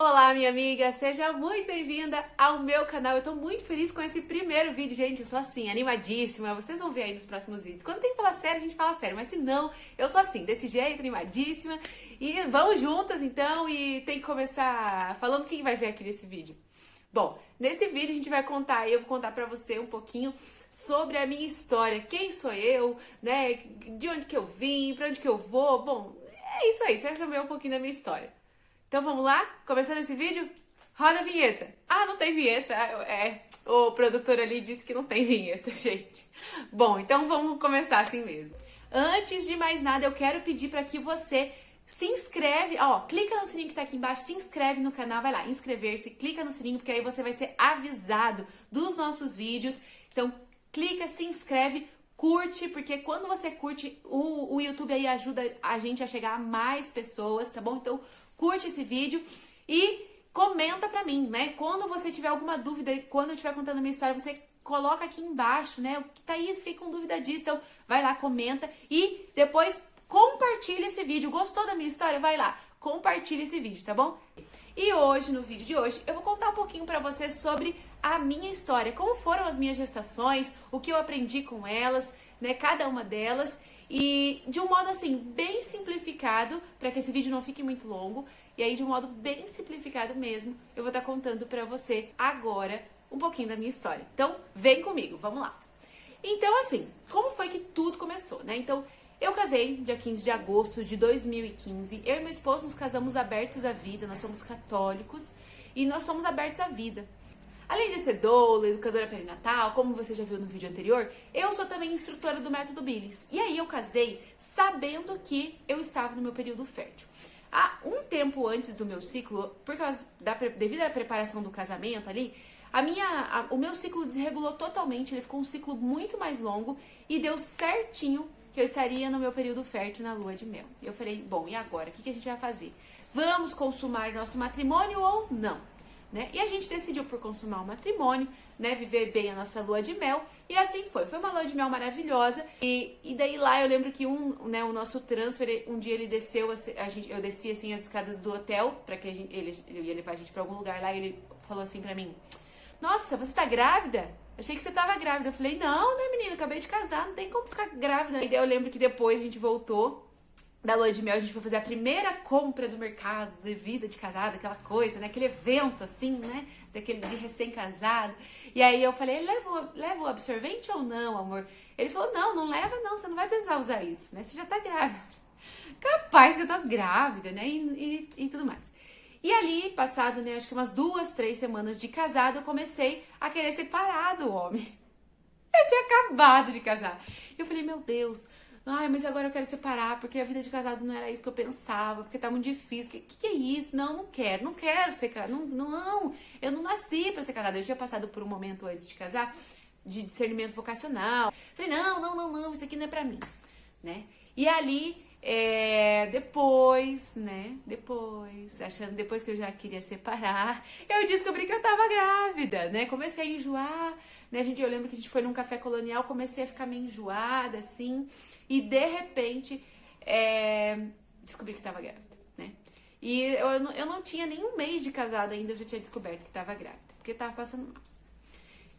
Olá, minha amiga, seja muito bem-vinda ao meu canal. Eu tô muito feliz com esse primeiro vídeo, gente. Eu sou assim, animadíssima. Vocês vão ver aí nos próximos vídeos. Quando tem que falar sério, a gente fala sério, mas se não, eu sou assim, desse jeito, animadíssima. E vamos juntas então, e tem que começar falando quem vai ver aqui nesse vídeo. Bom, nesse vídeo a gente vai contar, eu vou contar pra você um pouquinho sobre a minha história, quem sou eu, né, de onde que eu vim, pra onde que eu vou. Bom, é isso aí, você vai saber um pouquinho da minha história. Então vamos lá? Começando esse vídeo? Roda a vinheta. Ah, não tem vinheta. O produtor ali disse que não tem vinheta, gente. Bom, então vamos começar assim mesmo. Antes de mais nada, eu quero pedir para que você se inscreve, clica no sininho que tá aqui embaixo, se inscreve no canal, vai lá, inscrever-se, clica no sininho, porque aí você vai ser avisado dos nossos vídeos. Então, clica, se inscreve, curte, porque quando você curte, o YouTube aí ajuda a gente a chegar a mais pessoas, tá bom? Então, curte esse vídeo e comenta pra mim, né? Quando você tiver alguma dúvida, quando eu estiver contando a minha história, você coloca aqui embaixo, né? O que Thaís, fiquei com dúvida disso, então vai lá, comenta e depois compartilha esse vídeo. Gostou da minha história? Vai lá, compartilha esse vídeo, tá bom? E hoje, no vídeo de hoje, eu vou contar um pouquinho pra você sobre a minha história, como foram as minhas gestações, o que eu aprendi com elas, né? Cada uma delas. E de um modo assim, bem simplificado, para que esse vídeo não fique muito longo, e aí de um modo bem simplificado mesmo, eu vou estar contando para você agora um pouquinho da minha história. Então, vem comigo, vamos lá. Então, assim, como foi que tudo começou, né? Então, eu casei dia 15 de agosto de 2015, eu e meu esposo nos casamos abertos à vida, nós somos católicos e nós somos abertos à vida. Além de ser doula, educadora perinatal, como você já viu no vídeo anterior, eu sou também instrutora do método Billings. E aí eu casei sabendo que eu estava no meu período fértil. Há um tempo antes do meu ciclo, devido à preparação do casamento ali, o meu ciclo desregulou totalmente, ele ficou um ciclo muito mais longo e deu certinho que eu estaria no meu período fértil na lua de mel. Eu falei, bom, e agora? O que a gente vai fazer? Vamos consumar nosso matrimônio ou não? Né? E a gente decidiu por consumar o matrimônio, né? Viver bem a nossa lua de mel. E assim foi. Foi uma lua de mel maravilhosa. E daí lá eu lembro que o nosso transfer, um dia ele desceu, eu desci assim as escadas do hotel, pra que ele ia levar a gente pra algum lugar lá, e ele falou assim pra mim: nossa, você tá grávida? Achei que você tava grávida. Eu falei, não, né, menina? Acabei de casar, não tem como ficar grávida. E daí eu lembro que depois a gente voltou da lua de mel, a gente foi fazer a primeira compra do mercado de vida de casado, aquela coisa, né? Aquele evento assim, né? Daquele de recém-casado. E aí eu falei, leva o absorvente ou não, amor? Ele falou, não leva não, você não vai precisar usar isso, né? Você já tá grávida. Capaz que eu tô grávida, né? E tudo mais. E ali, passado, né, acho que umas 2, 3 semanas de casado, eu comecei a querer separar do homem. Eu tinha acabado de casar. Eu falei, meu Deus, ai, mas agora eu quero separar, porque a vida de casado não era isso que eu pensava, porque tá muito difícil. Que é isso? Não quero ser casada. Não, eu não nasci pra ser casada. Eu tinha passado por um momento antes de casar, de discernimento vocacional. Falei, não, isso aqui não é pra mim, né? E ali, depois que eu já queria separar, eu descobri que eu tava grávida, né? Comecei a enjoar, né? Eu lembro que a gente foi num café colonial, comecei a ficar meio enjoada, assim. E de repente, descobri que estava grávida, né? E eu não tinha nem um mês de casada ainda, eu já tinha descoberto que estava grávida, porque estava passando mal.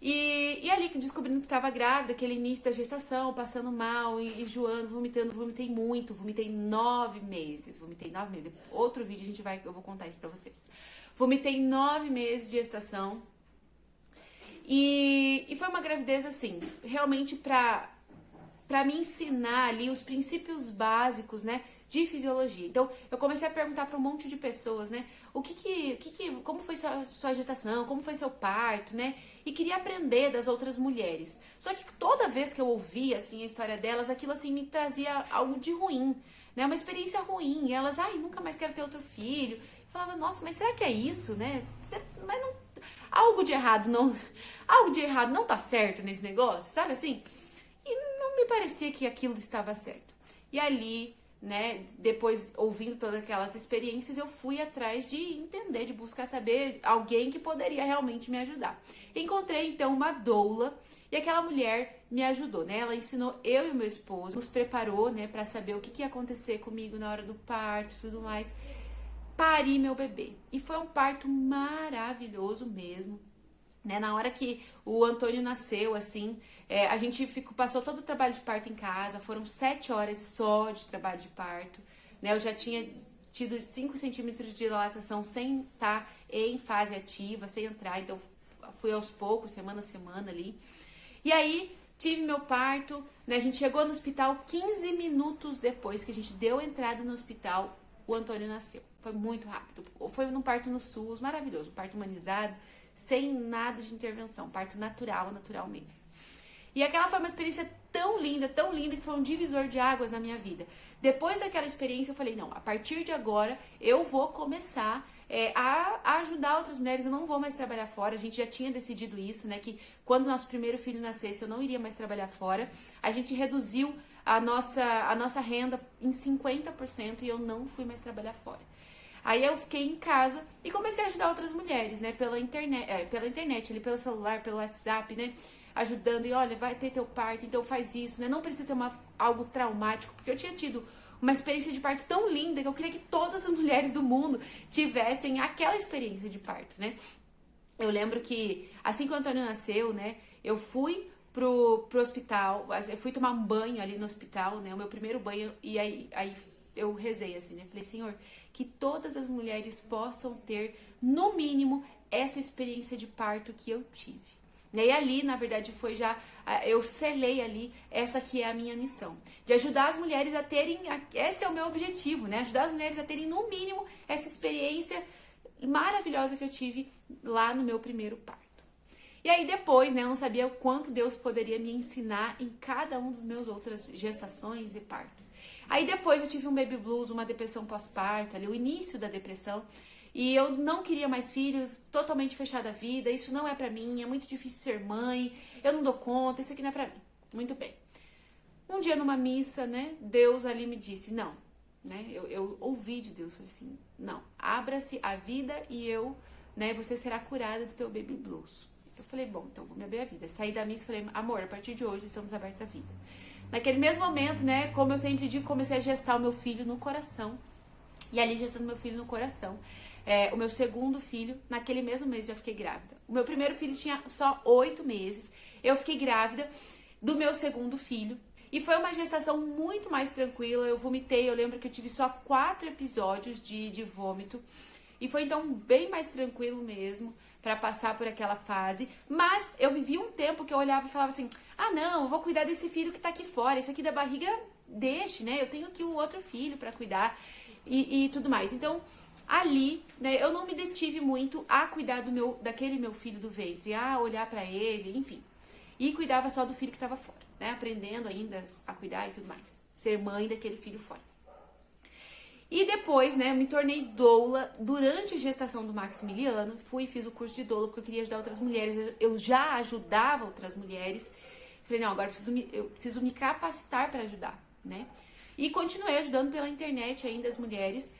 E ali, descobrindo que estava grávida, aquele início da gestação, passando mal, enjoando, vomitando, vomitei muito, vomitei 9 meses. Outro vídeo eu vou contar isso pra vocês. Vomitei 9 meses de gestação. E foi uma gravidez, assim, realmente pra me ensinar ali os princípios básicos, né, de fisiologia. Então, eu comecei a perguntar para um monte de pessoas, né, como foi sua gestação, como foi seu parto, né, e queria aprender das outras mulheres. Só que toda vez que eu ouvia, assim, a história delas, aquilo, assim, me trazia algo de ruim, né, uma experiência ruim. E elas, nunca mais quero ter outro filho. Eu falava, nossa, mas será que é isso, né, mas não, algo de errado não tá certo nesse negócio, sabe assim? Me parecia que aquilo estava certo. E ali, né, depois ouvindo todas aquelas experiências, eu fui atrás de entender, de buscar saber alguém que poderia realmente me ajudar. Encontrei então uma doula e aquela mulher me ajudou, né? Ela ensinou eu e o meu esposo, nos preparou, né, para saber o que ia acontecer comigo na hora do parto e tudo mais. pari meu bebê. E foi um parto maravilhoso mesmo. Né? Na hora que o Antônio nasceu, assim, a gente passou todo o trabalho de parto em casa, foram 7 horas só de trabalho de parto, né? Eu já tinha tido 5 centímetros de dilatação sem estar em fase ativa, sem entrar, então fui aos poucos, semana a semana ali. E aí, tive meu parto, né? A gente chegou no hospital 15 minutos depois que a gente deu entrada no hospital, o Antônio nasceu. Foi muito rápido, foi num parto no SUS, maravilhoso, um parto humanizado, sem nada de intervenção, parto natural, natural mesmo. E aquela foi uma experiência tão linda, que foi um divisor de águas na minha vida. Depois daquela experiência eu falei, não, a partir de agora eu vou começar a ajudar outras mulheres, eu não vou mais trabalhar fora. A gente já tinha decidido isso, né, que quando nosso primeiro filho nascesse eu não iria mais trabalhar fora. A gente reduziu a nossa renda em 50% e eu não fui mais trabalhar fora. Aí eu fiquei em casa e comecei a ajudar outras mulheres, né, pela internet, ali, pelo celular, pelo WhatsApp, né, ajudando. E olha, vai ter teu parto, então faz isso, né, não precisa ser algo traumático, porque eu tinha tido uma experiência de parto tão linda que eu queria que todas as mulheres do mundo tivessem aquela experiência de parto, né. Eu lembro que assim que o Antônio nasceu, né, eu fui pro hospital, eu fui tomar um banho ali no hospital, né, o meu primeiro banho, e aí eu rezei assim, né? Falei, Senhor, que todas as mulheres possam ter, no mínimo, essa experiência de parto que eu tive. E ali, na verdade, eu selei ali essa que é a minha missão. De ajudar as mulheres a terem, esse é o meu objetivo, né? Ajudar as mulheres a terem, no mínimo, essa experiência maravilhosa que eu tive lá no meu primeiro parto. E aí depois, né, eu não sabia o quanto Deus poderia me ensinar em cada um dos meus outras gestações e partos. Aí depois eu tive um baby blues, uma depressão pós-parto, ali o início da depressão, e eu não queria mais filhos, totalmente fechada a vida, isso não é pra mim, é muito difícil ser mãe, eu não dou conta, isso aqui não é pra mim. Muito bem. Um dia numa missa, né, Deus ali me disse, não, né, eu ouvi de Deus, falei assim, não, abra-se a vida e você será curada do teu baby blues. Eu falei, bom, então vou me abrir a vida. Saí da missa e falei, amor, a partir de hoje estamos abertos à vida. Naquele mesmo momento, né, como eu sempre digo, comecei a gestar o meu filho no coração. E ali, gestando meu filho no coração, o meu segundo filho, naquele mesmo mês, já fiquei grávida. O meu primeiro filho tinha só 8 meses. Eu fiquei grávida do meu segundo filho. E foi uma gestação muito mais tranquila. Eu vomitei, eu lembro que eu tive só 4 episódios de vômito. E foi, então, bem mais tranquilo mesmo para passar por aquela fase. Mas eu vivi um tempo que eu olhava e falava assim, ah, não, eu vou cuidar desse filho que tá aqui fora. Esse aqui da barriga, deixe, né? Eu tenho aqui o outro filho para cuidar e tudo mais. Então, ali, né, eu não me detive muito a cuidar daquele meu filho do ventre, a olhar para ele, enfim. E cuidava só do filho que tava fora, né? Aprendendo ainda a cuidar e tudo mais. Ser mãe daquele filho fora. E depois, né, eu me tornei doula durante a gestação do Maximiliano. Fui e fiz o curso de doula porque eu queria ajudar outras mulheres. Eu já ajudava outras mulheres. Falei, não, agora eu preciso me capacitar para ajudar, né? E continuei ajudando pela internet ainda as mulheres.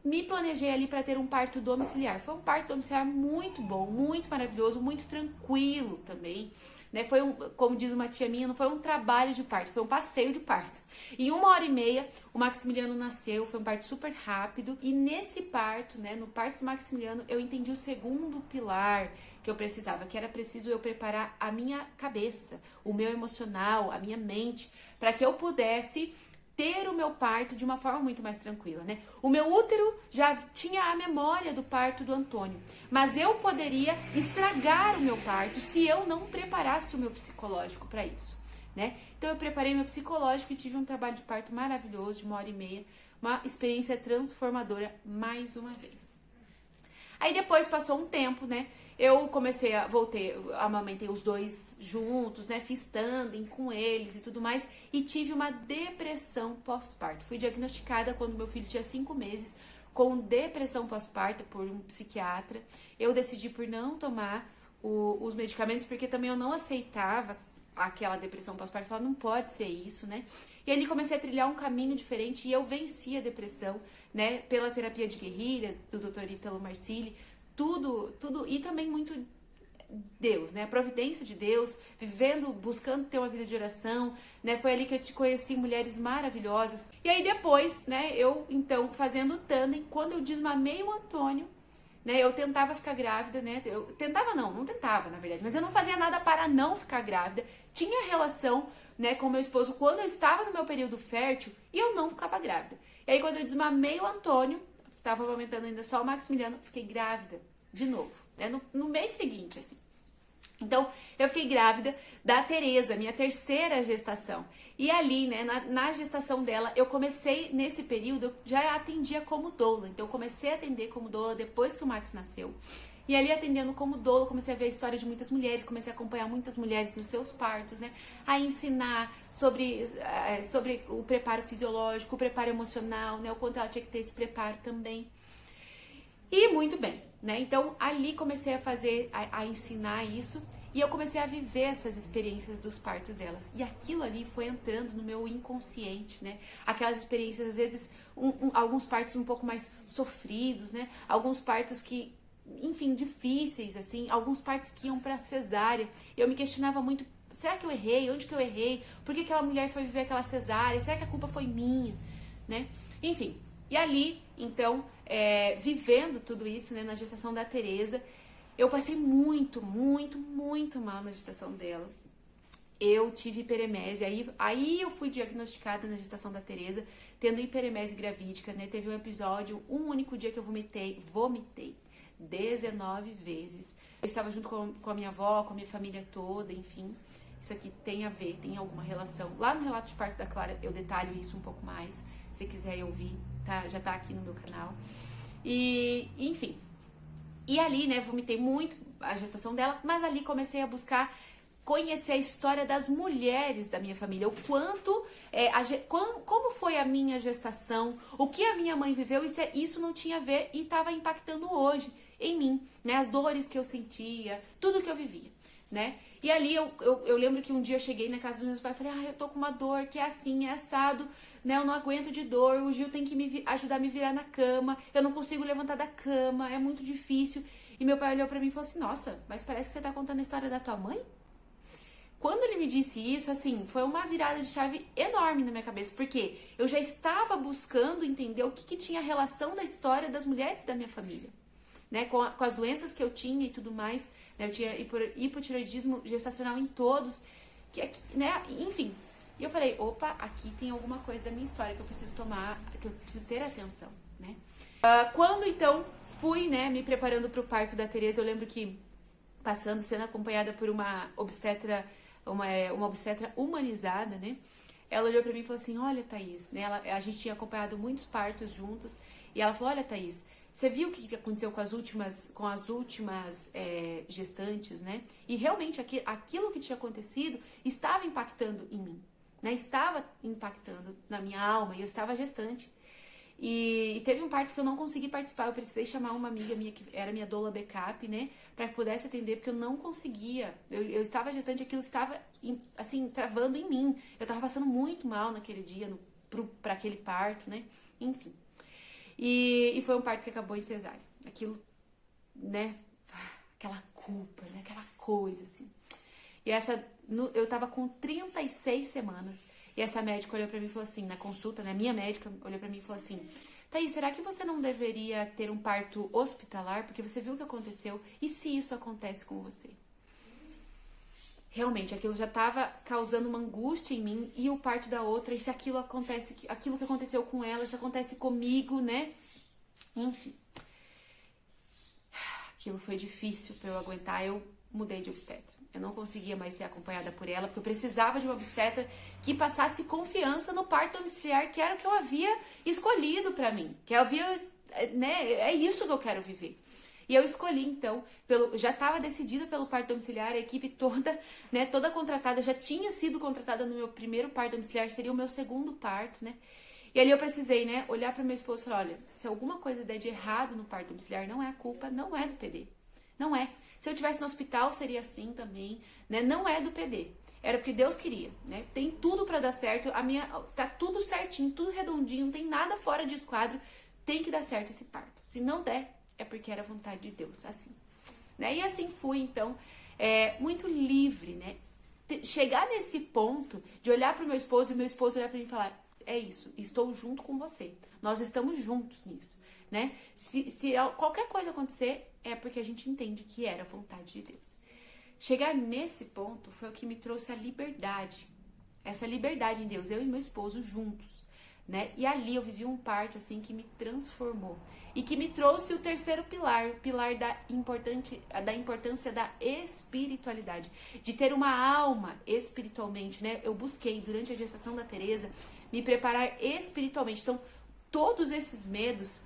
Me planejei ali para ter um parto domiciliar. Foi um parto domiciliar muito bom, muito maravilhoso, muito tranquilo também. Né? Foi como diz uma tia minha, não foi um trabalho de parto, foi um passeio de parto. Em 1h30, o Maximiliano nasceu, foi um parto super rápido. E nesse parto, né, no parto do Maximiliano, eu entendi o segundo pilar que eu precisava, que era preciso eu preparar a minha cabeça, o meu emocional, a minha mente, para que eu pudesse ter o meu parto de uma forma muito mais tranquila, né? O meu útero já tinha a memória do parto do Antônio, mas eu poderia estragar o meu parto se eu não preparasse o meu psicológico para isso, né? Então eu preparei meu psicológico e tive um trabalho de parto maravilhoso de 1h30, uma experiência transformadora mais uma vez. Aí depois passou um tempo, né? Eu amamentei os dois juntos, né? Fiz tandem com eles e tudo mais. E tive uma depressão pós-parto. Fui diagnosticada quando meu filho tinha 5 meses com depressão pós-parto por um psiquiatra. Eu decidi por não tomar os medicamentos, porque também eu não aceitava aquela depressão pós-parto. Falava, não pode ser isso, né? E ali comecei a trilhar um caminho diferente e eu venci a depressão, né? Pela terapia de guerrilha do Dr. Ítalo Marcilli. Tudo, e também muito Deus, né? A providência de Deus, vivendo, buscando ter uma vida de oração, né? Foi ali que eu te conheci mulheres maravilhosas. E aí depois, né, eu então fazendo tandem, quando eu desmamei o Antônio, né, eu tentava ficar grávida, né? Eu tentava não tentava, na verdade, mas eu não fazia nada para não ficar grávida. Tinha relação, né, com meu esposo quando eu estava no meu período fértil e eu não ficava grávida. E aí quando eu desmamei o Antônio, estava amamentando ainda só o Maximiliano, fiquei grávida de novo, né? No mês seguinte, assim. Então, eu fiquei grávida da Tereza, minha terceira gestação. E ali, né, na gestação dela, eu comecei, nesse período, eu já atendia como doula. Então, eu comecei a atender como doula depois que o Max nasceu. E ali, atendendo como doula, comecei a ver a história de muitas mulheres, comecei a acompanhar muitas mulheres nos seus partos, né? A ensinar sobre o preparo fisiológico, o preparo emocional, né? O quanto ela tinha que ter esse preparo também. E muito bem, né? Então, ali comecei a ensinar isso e eu comecei a viver essas experiências dos partos delas. E aquilo ali foi entrando no meu inconsciente, né? Aquelas experiências, às vezes, alguns partos um pouco mais sofridos, né? Alguns partos que, enfim, difíceis, assim. Alguns partos que iam pra cesárea. Eu me questionava muito, será que eu errei? Onde que eu errei? Por que aquela mulher foi viver aquela cesárea? Será que a culpa foi minha? Né? Enfim, e ali, então, vivendo tudo isso, né, na gestação da Tereza, eu passei muito mal na gestação dela. Eu tive hiperemese, aí eu fui diagnosticada na gestação da Tereza, tendo hiperemese gravídica, né? Teve um episódio, um único dia que eu vomitei 19 vezes. Eu estava junto com a minha avó, com a minha família toda, enfim. Isso aqui tem a ver, tem alguma relação. Lá no relato de parto da Clara eu detalho isso um pouco mais, se quiser ouvir, tá? Já tá aqui no meu canal. E, enfim. E ali, né, vomitei muito a gestação dela, mas ali comecei a buscar conhecer a história das mulheres da minha família, o quanto, como foi a minha gestação, o que a minha mãe viveu, isso não tinha a ver e estava impactando hoje em mim, né, as dores que eu sentia, tudo que eu vivia, né. E ali eu lembro que um dia eu cheguei na casa dos meus pais e falei, eu tô com uma dor que é assim, é assado, né, eu não aguento de dor, o Gil tem que me ajudar a me virar na cama, eu não consigo levantar da cama, é muito difícil. E meu pai olhou pra mim e falou assim, nossa, mas parece que você tá contando a história da tua mãe? Quando ele me disse isso, assim, foi uma virada de chave enorme na minha cabeça, porque eu já estava buscando entender o que tinha relação da história das mulheres da minha família, né, com as doenças que eu tinha e tudo mais, né, eu tinha hipotireoidismo gestacional em todos, né, enfim. E eu falei, opa, aqui tem alguma coisa da minha história que eu preciso que eu preciso ter atenção, né. Quando, então, fui, né, me preparando para o parto da Tereza, eu lembro que, sendo acompanhada por uma obstetra, uma obstetra humanizada, né, ela olhou pra mim e falou assim, olha, Thaís, né, a gente tinha acompanhado muitos partos juntos, e ela falou, olha, Thaís, você viu o que aconteceu com as últimas gestantes, né, e realmente aquilo que tinha acontecido estava impactando em mim, né, estava impactando na minha alma, e eu estava gestante. E teve um parto que eu não consegui participar, eu precisei chamar uma amiga minha, que era minha doula backup, né, pra que pudesse atender, porque eu não conseguia, eu estava gestante, aquilo estava, assim, travando em mim, eu tava passando muito mal naquele dia, pra aquele parto, né, enfim. E foi um parto que acabou em cesárea, aquilo, né, aquela culpa, né, aquela coisa, assim. E eu tava com 36 semanas, e essa médica olhou pra mim e falou assim, na consulta, né, minha médica olhou pra mim e falou assim, Thaís, será que você não deveria ter um parto hospitalar? Porque você viu o que aconteceu, e se isso acontece com você? Realmente, aquilo já estava causando uma angústia em mim, e o parto da outra, e se aquilo que aconteceu com ela, se acontece comigo, né? Enfim. Aquilo foi difícil pra eu aguentar, eu mudei de obstetra. Eu não conseguia mais ser acompanhada por ela, porque eu precisava de uma obstetra que passasse confiança no parto domiciliar, que era o que eu havia escolhido pra mim, que eu havia, né, é isso que eu quero viver. E eu escolhi, então, já estava decidida pelo parto domiciliar, a equipe toda, né, toda contratada, já tinha sido contratada no meu primeiro parto domiciliar, seria o meu segundo parto, né? E ali eu precisei, né, olhar para meu esposo e falar, olha, se alguma coisa der de errado no parto domiciliar, não é a culpa, não é do PD, não é. Se eu estivesse no hospital, seria assim também, né? Não é do PD. Era porque Deus queria, né? Tem tudo pra dar certo, tá tudo certinho, tudo redondinho, não tem nada fora de esquadro, tem que dar certo esse parto. Se não der, é porque era vontade de Deus, assim. né? E assim fui, então, muito livre, né? Chegar nesse ponto de olhar para o meu esposo e meu esposo olhar para mim e falar: é isso, estou junto com você. Nós estamos juntos nisso, né? Se qualquer coisa acontecer, é porque a gente entende que era a vontade de Deus. Chegar nesse ponto foi o que me trouxe a liberdade. Essa liberdade em Deus, eu e meu esposo juntos, né? E ali eu vivi um parto, assim, que me transformou. E que me trouxe o terceiro pilar, o pilar da importância da espiritualidade. De ter uma alma espiritualmente, né? Eu busquei, durante a gestação da Tereza, me preparar espiritualmente. Então, todos esses medos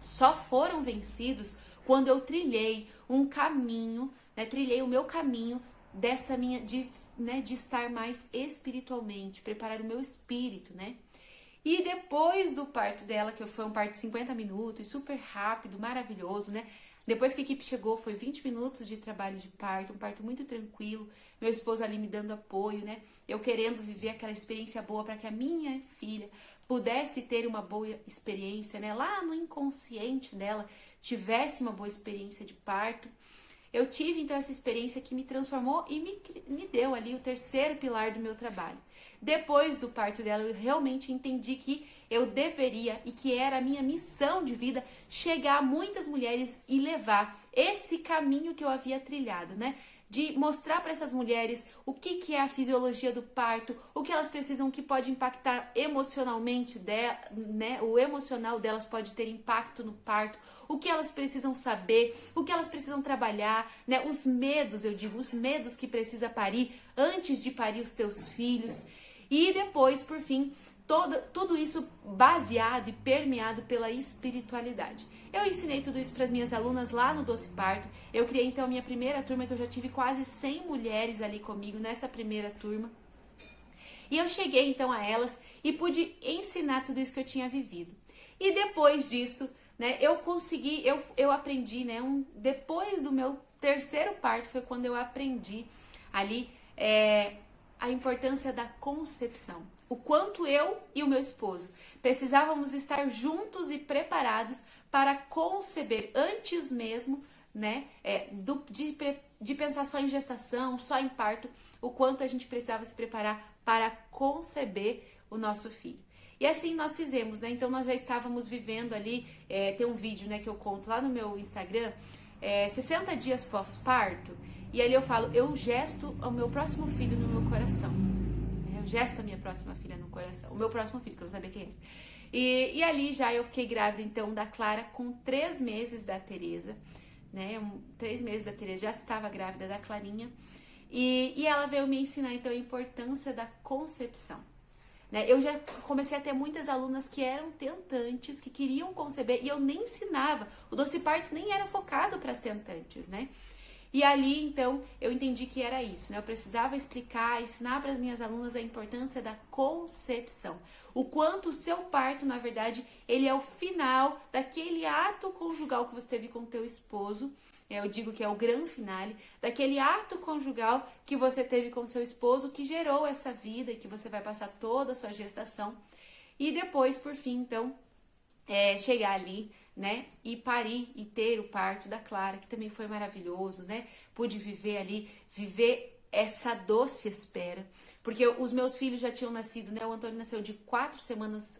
só foram vencidos quando eu trilhei um caminho, né? Trilhei o meu caminho dessa minha, de estar mais espiritualmente, preparar o meu espírito, né? E depois do parto dela, que foi um parto de 50 minutos, super rápido, maravilhoso, né? Depois que a equipe chegou, foi 20 minutos de trabalho de parto, um parto muito tranquilo, meu esposo ali me dando apoio, né? Eu querendo viver aquela experiência boa para que a minha filha pudesse ter uma boa experiência, né? Lá no inconsciente dela, tivesse uma boa experiência de parto. Eu tive, então, essa experiência que me transformou e me deu ali o terceiro pilar do meu trabalho. Depois do parto dela, eu realmente entendi que eu deveria e que era a minha missão de vida chegar a muitas mulheres e levar esse caminho que eu havia trilhado, né? De mostrar para essas mulheres o que é a fisiologia do parto, o que elas precisam, que pode impactar emocionalmente, né? O emocional delas pode ter impacto no parto, o que elas precisam saber, o que elas precisam trabalhar, né? Os medos, eu digo, os medos que precisa parir antes de parir os teus filhos. E depois, por fim, tudo isso baseado e permeado pela espiritualidade. Eu ensinei tudo isso para as minhas alunas lá no Doce Parto. Eu criei então a minha primeira turma, que eu já tive quase 100 mulheres ali comigo nessa primeira turma. E eu cheguei então a elas e pude ensinar tudo isso que eu tinha vivido. E depois disso, né, eu aprendi, né, depois do meu terceiro parto foi quando eu aprendi ali a importância da concepção. O quanto eu e o meu esposo precisávamos estar juntos e preparados para conceber antes mesmo, né, de pensar só em gestação, só em parto, o quanto a gente precisava se preparar para conceber o nosso filho. E assim nós fizemos, né? Então nós já estávamos vivendo ali, tem um vídeo, né, que eu conto lá no meu Instagram, 60 dias pós-parto, e ali eu falo, eu gesto o meu próximo filho no meu coração. Eu gesto a minha próxima filha no coração, o meu próximo filho, que eu não sabia quem era. E ali já eu fiquei grávida, então, da Clara com 3 meses da Tereza, né? 3 meses da Tereza, já estava grávida da Clarinha. E ela veio me ensinar, então, a importância da concepção. Né? Eu já comecei a ter muitas alunas que eram tentantes, que queriam conceber, e eu nem ensinava. O Doce Parto nem era focado para as tentantes, né? E ali, então, eu entendi que era isso, né? Eu precisava explicar, ensinar para as minhas alunas a importância da concepção. O quanto o seu parto, na verdade, ele é o final daquele ato conjugal que você teve com o teu esposo. Eu digo que é o grande finale, daquele ato conjugal que você teve com seu esposo, que gerou essa vida e que você vai passar toda a sua gestação. E depois, por fim, então, chegar ali, né, e parir e ter o parto da Clara, que também foi maravilhoso, né? Pude viver essa doce espera, porque os meus filhos já tinham nascido, né? O Antônio nasceu de 40 semanas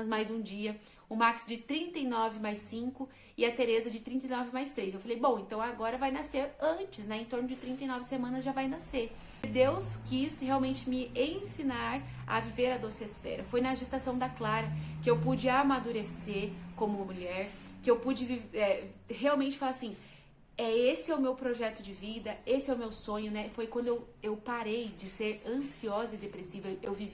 mais um dia, o Max de 39 mais 5 e a Tereza de 39 mais 3. Eu falei, bom, então agora vai nascer antes, né? Em torno de 39 semanas já vai nascer. Deus quis realmente me ensinar a viver a doce espera. Foi na gestação da Clara que eu pude amadurecer como mulher, que eu pude realmente falar assim, esse é o meu projeto de vida, esse é o meu sonho, né? Foi quando eu parei de ser ansiosa e depressiva.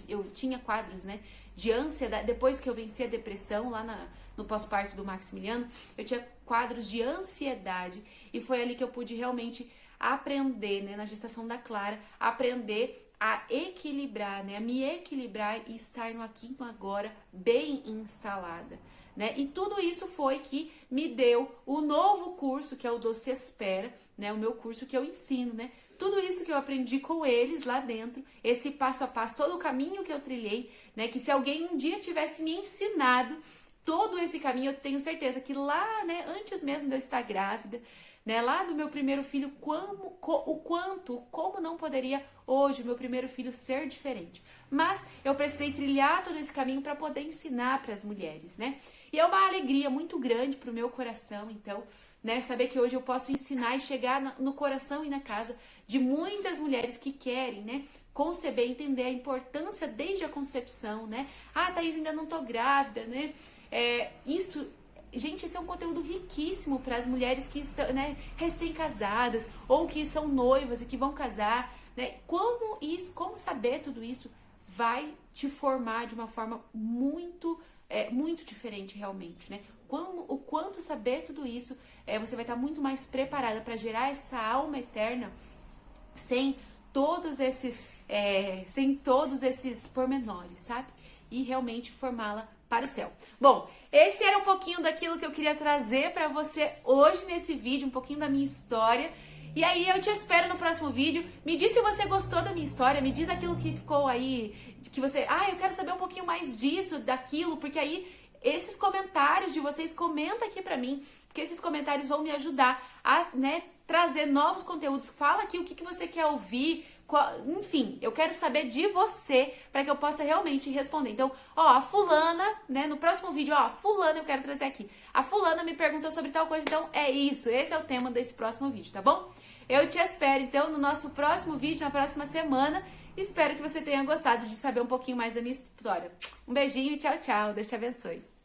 Eu tinha quadros, né, de ansiedade. Depois que eu venci a depressão lá no pós-parto do Maximiliano, eu tinha quadros de ansiedade. E foi ali que eu pude realmente aprender, né, na gestação da Clara, aprender a equilibrar, né, a me equilibrar e estar no aqui e no agora bem instalada, né? E tudo isso foi que me deu o novo curso, que é o Doce Espera, né, o meu curso que eu ensino, né? Tudo isso que eu aprendi com eles lá dentro, esse passo a passo, todo o caminho que eu trilhei, né, que se alguém um dia tivesse me ensinado, todo esse caminho, eu tenho certeza que lá, né, antes mesmo de eu estar grávida, né, lá do meu primeiro filho, como não poderia hoje o meu primeiro filho ser diferente. Mas eu precisei trilhar todo esse caminho para poder ensinar para as mulheres, né? E é uma alegria muito grande para o meu coração, então, né, saber que hoje eu posso ensinar e chegar no coração e na casa de muitas mulheres que querem, né, conceber, entender a importância desde a concepção, né? Ah, Thaís, ainda não tô grávida, né? Gente, esse é um conteúdo riquíssimo para as mulheres que estão, né, recém-casadas ou que são noivas e que vão casar, né? Como saber tudo isso vai te formar de uma forma muito diferente realmente, né? O quanto saber tudo isso, você vai estar muito mais preparada para gerar essa alma eterna sem todos esses pormenores, sabe? E realmente formá-la para o céu. Bom, esse era um pouquinho daquilo que eu queria trazer para você hoje nesse vídeo, um pouquinho da minha história. E aí eu te espero no próximo vídeo. Me diz se você gostou da minha história, me diz aquilo que ficou aí, que você, eu quero saber um pouquinho mais disso, daquilo, porque aí esses comentários de vocês, comenta aqui pra mim, porque esses comentários vão me ajudar a, né, trazer novos conteúdos. Fala aqui o que você quer ouvir, enfim, eu quero saber de você para que eu possa realmente responder. Então, a fulana, né, no próximo vídeo, a fulana eu quero trazer aqui. A fulana me perguntou sobre tal coisa, então é isso, esse é o tema desse próximo vídeo, tá bom? Eu te espero, então, no nosso próximo vídeo, na próxima semana. Espero que você tenha gostado de saber um pouquinho mais da minha história. Um beijinho e tchau, tchau. Deus te abençoe.